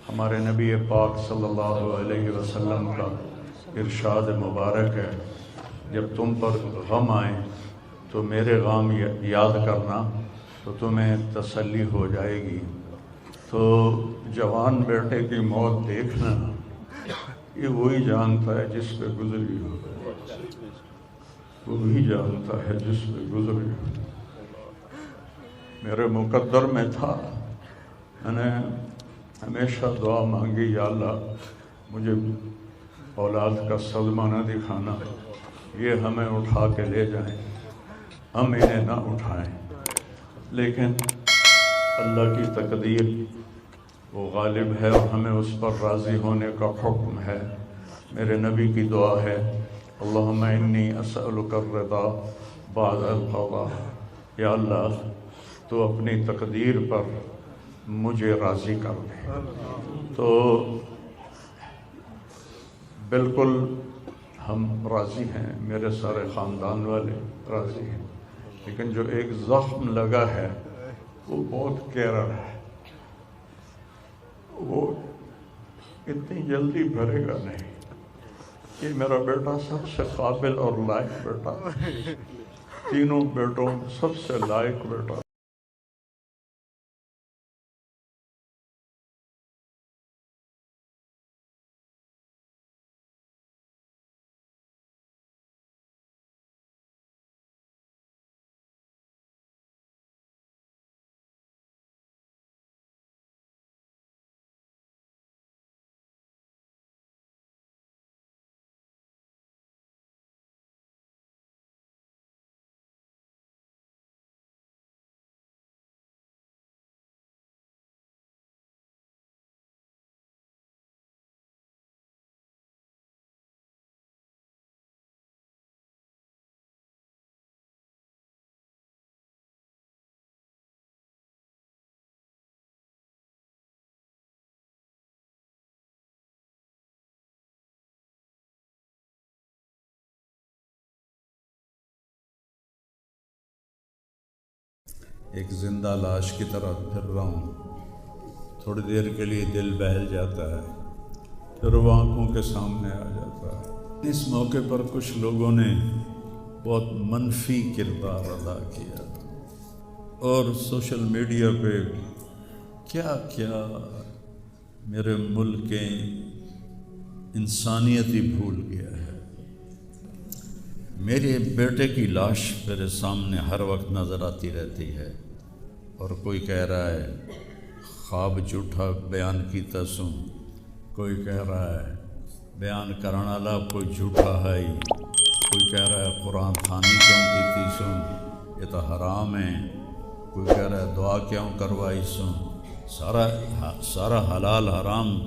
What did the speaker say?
ہمارے نبی پاک صلی اللہ علیہ وسلم کا ارشاد مبارک ہے، جب تم پر غم آئے تو میرے غم یاد کرنا تو تمہیں تسلی ہو جائے گی۔ تو جوان بیٹے کی موت دیکھنا یہ وہی جانتا ہے جس پہ گزری ہو، وہی جانتا ہے جس پہ گزری ہو۔ میرے مقدر میں تھا، میں نے ہمیشہ دعا مانگی، یا اللہ مجھے اولاد کا صدمہ نہ دکھانا، یہ ہمیں اٹھا کے لے جائیں، ہم انہیں نہ اٹھائیں۔ لیکن اللہ کی تقدیر وہ غالب ہے اور ہمیں اس پر راضی ہونے کا حکم ہے۔ میرے نبی کی دعا ہے، اللہم انی اسألک الرضا بعد القضاء، یا اللہ تو اپنی تقدیر پر مجھے راضی کر دے۔ تو بالکل ہم راضی ہیں، میرے سارے خاندان والے راضی ہیں، لیکن جو ایک زخم لگا ہے وہ بہت گہرا ہے، وہ اتنی جلدی بھرے گا نہیں۔ یہ میرا بیٹا سب سے قابل اور لائق بیٹا، تینوں بیٹوں سب سے لائق بیٹا۔ ایک زندہ لاش کی طرح پھر رہا ہوں، تھوڑی دیر کے لیے دل بہل جاتا ہے، پھر وہ آنکھوں کے سامنے آ جاتا ہے۔ اس موقع پر کچھ لوگوں نے بہت منفی کردار ادا کیا اور سوشل میڈیا پہ کیا کیا میرے ملک کے انسانیت ہی بھول گیا ہے۔ میرے بیٹے کی لاش میرے سامنے ہر وقت نظر آتی رہتی ہے، اور کوئی کہہ رہا ہے خواب جھوٹا بیان کیتا سوں، کوئی کہہ رہا ہے بیان کرنے والا کوئی جھوٹا ہے ہی، کوئی کہہ رہا ہے قرآن خوانی کیوں کیتی سوں، یہ تو حرام ہے، کوئی کہہ رہا ہے دعا کیوں کروائی سوں۔ سارا حلال حرام